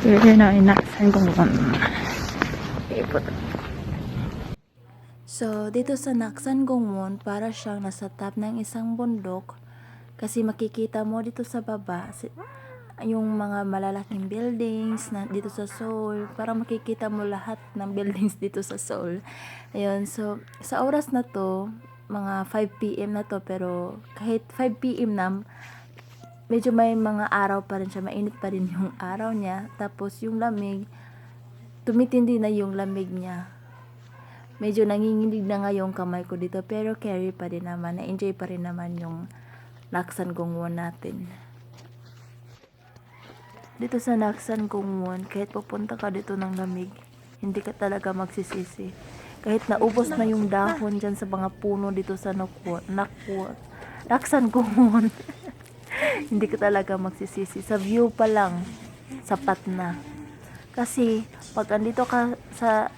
Yun na inaksan kong ipot. So, dito sa Naksan Gungwon, para siyang nasa top ng isang bundok. Kasi makikita mo dito sa baba, yung mga malalaking buildings na dito sa Seoul. Parang makikita mo lahat ng buildings dito sa Seoul. Ayun, so, sa oras na to, mga 5 PM na to, pero kahit 5 PM na, medyo may mga araw pa rin siya, mainit pa rin yung araw niya. Tapos yung lamig, tumitindi na yung lamig niya. Medyo nanginginig na nga yung kamay ko dito, pero carry pa rin naman, na-enjoy pa rin naman yung Naksan Gungwon natin. Dito sa Naksan Gungwon, kahit pupunta ka dito ng lamig, hindi ka talaga magsisisi. Kahit naubos na yung dahon dyan sa mga puno dito sa Naksan Gungwon, hindi ka talaga magsisisi. Sa view pa lang, sapat na. Kasi, pag andito ka sa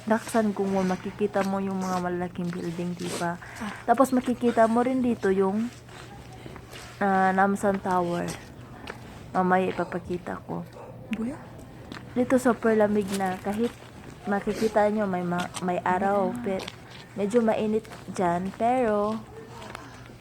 Naksan Gungwon, makikita mo yung mga malalaking building, diba? Tapos makikita mo rin dito yung Namsan Tower. Mamaya ipapakita ko. Dito super lamig na, kahit makikita nyo may araw, pero medyo mainit dyan, pero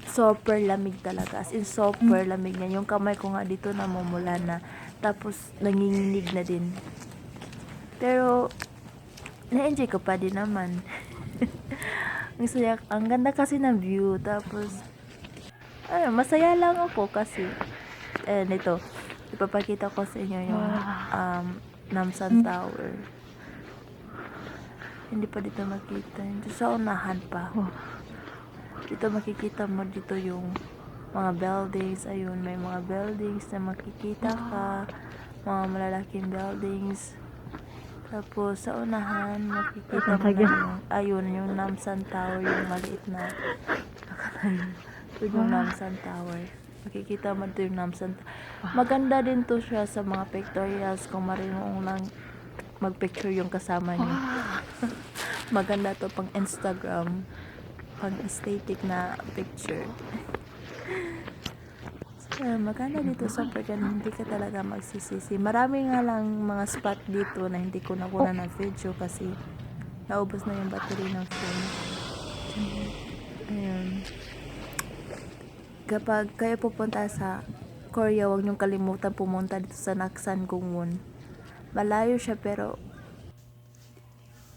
super lamig talaga, as in super lamig na. Yung kamay ko nga dito namumula na, tapos nanginginig na din, pero na-enjoy ko pa din naman. Ang ganda kasi ng view. Tapos masaya lang ako kasi nito, ipapakita ko sa inyo yung Namsan Tower. Hindi pa dito makita, dito sa unahan pa. Dito makikita mo dito yung mga buildings. Ayun, may mga buildings na makikita ka, mga malalaking buildings. Tapos sa unahan makikita mo na yung, ayun, yung Namsan Tower, yung maliit na yung Namsan Tower. Makikita mo dito yung Namsan Tower. Maganda din to siya sa mga pictorials kung marunong lang magpicture yung kasama niyo. Maganda to pang Instagram, pang aesthetic na picture. Maganda dito sa Pergan, hindi ka talaga magsisisi. Marami nga lang mga spot dito na hindi ko nakuna ng video kasi naubos na yung battery ng phone. Ayun. Kapag kayo pupunta sa Korea, huwag niyong kalimutan pumunta dito sa Naksan Gungwon. Malayo siya pero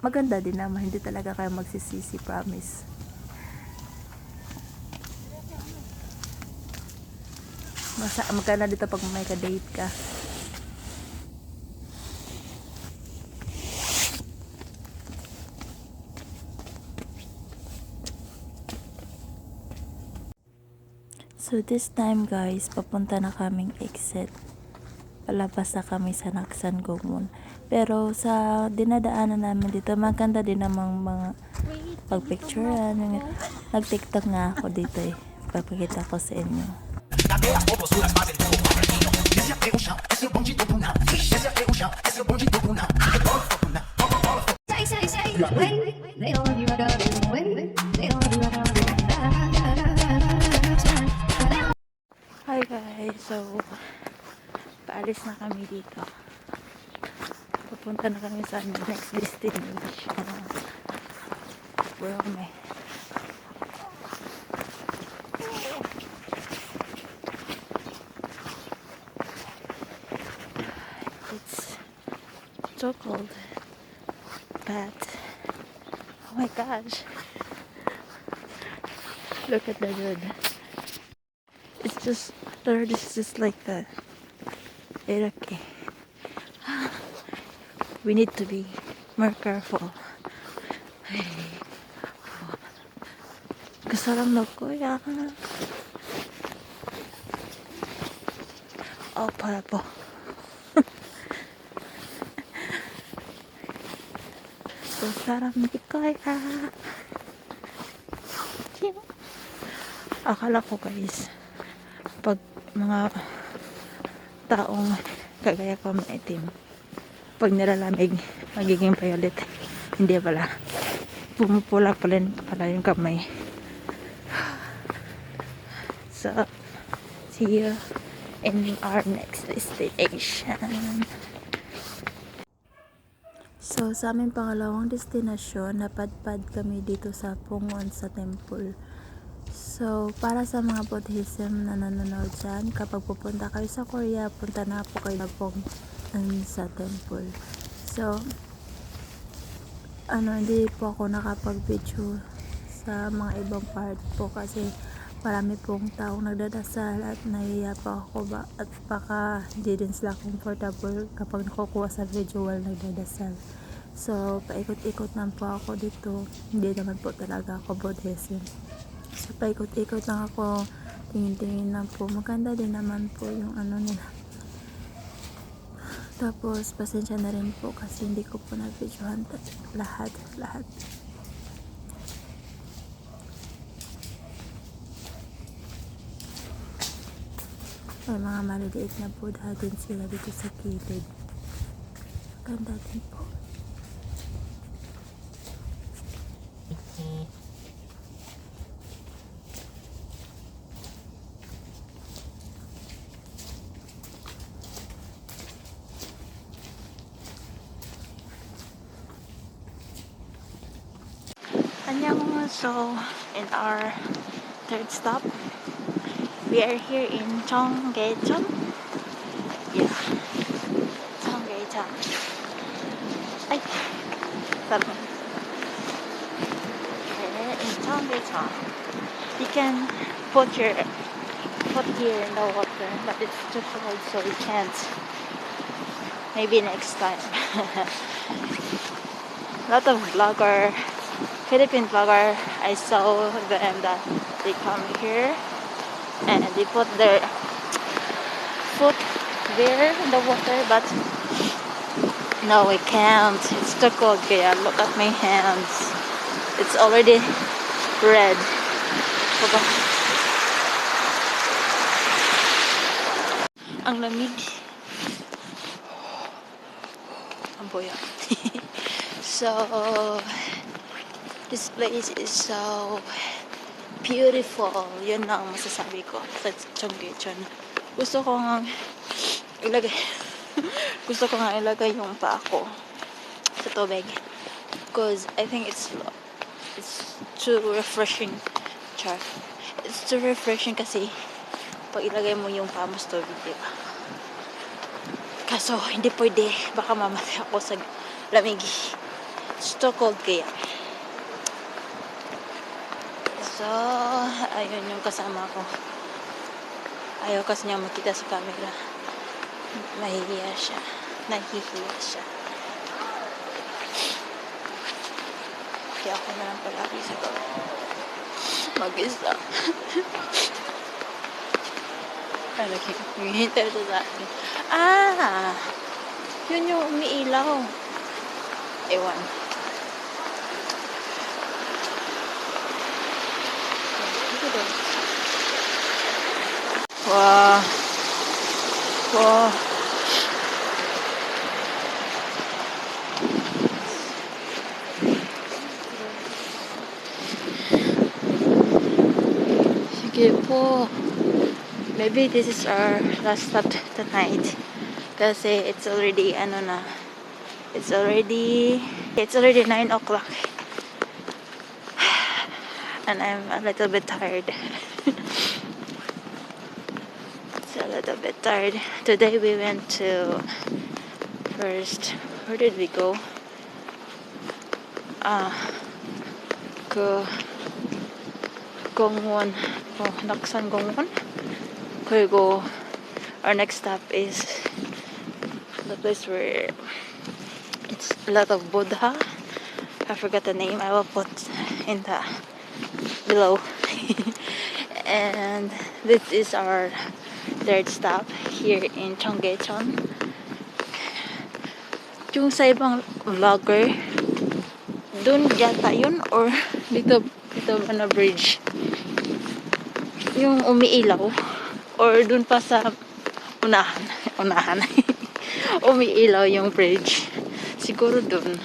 maganda din naman, hindi talaga kayo magsisisi, promise. Magkana dito pag may ka-date ka. So this time guys, papunta na kaming exit. Palabas na kami sa Naksan Gungwon. Pero sa dinadaanan namin dito, maganda din namang mga pagpicturean. Nag-tiktok nga ako dito eh. Papakita ko sa inyo. Até a compostura fazem tudo com a esse é o chão, esse é o bonde do Bruna. Esse é o chão, esse é o bonde do Bruna. Hi guys, so paalis na kami dito. Pupunta na kami sa next destination. Where am I? So cold, but oh my gosh, look at the road. It's just, the road is just like that. Okay, we need to be more careful. 그 사람 누구야? 발 아파. 그 사람 누구야? Akala ko guys, pag mga taong kagaya ko maitim, pag nilalamig, magiging violet. Hindi pala. Pumupula pala yung kamay. So, see you in our next station. So, sa aming pangalawang destinasyon, napadpad kami dito sa Pungon sa temple. So, para sa mga Buddhism na nanonood dyan, kapag pupunta kayo sa Korea, punta na po kayo sa Pungon sa temple. So, hindi po ako nakapag-video sa mga ibang part po kasi marami pong taong nagdadasal at nahiya pa ako at baka hindi din sila comfortable kapag nakukuha sa video while nagdadasal. So, paikot-ikot lang po ako dito. Hindi naman po talaga ako Buddhism. So, paikot-ikot lang ako. Tingin-tingin lang po. Maganda din naman po yung nila. Tapos, pasensya na rin po kasi hindi ko po na-videohan lahat. May mga maliliit na Buddha din sila dito sa kilid. Ganda din po. So, in our third stop, we are here in Cheonggyecheon. Yeah, Cheonggyecheon. Ay, sorry. Okay, in Cheonggyecheon, you can put your foot here in the water, but it's too cold, so we can't. Maybe next time. A lot of Philippine vlogger, I saw them that they come here and they put their foot there in the water, but no, we can't. It's too cold. Kaya look at my hands. It's already red. Ang lamig. Ang boya. So, this place is so beautiful. Yun ang masasabi ko sa Cheonggyecheon. Gusto ko nga ilagay yung paa ko sa tubig because I think it's too refreshing. It's too refreshing kasi pag ilagay mo yung paa mo sa tubig, diba? Kaso hindi pwede, baka mamatay ako sa lamig. It's too cold kaya. So, ayun yung kasama ko. Ayaw kasi niya makita sa camera. Nahihiya siya. Kaya ako na lang palagi sa to. Mag-isa. Naghihintay ito sa akin. Yun yung umiilaw. Ewan. Wow. Sige po. Maybe this is our last stop tonight. Kasi it's already It's already 9 o'clock. And I'm a little bit tired. Today we went to first, where did we go? Gongwon. Naksan Gongwon. 그리고 our next stop is the place where it's a lot of Buddha. I forgot the name. I will put in the below. And this is our third stop here in Cheonggyecheon. Yung sa ibang vlogger, dun yata yun or dito ba na bridge? Yung umiilaw or dun pa sa unahan. Umiilaw yung bridge. Siguro dun.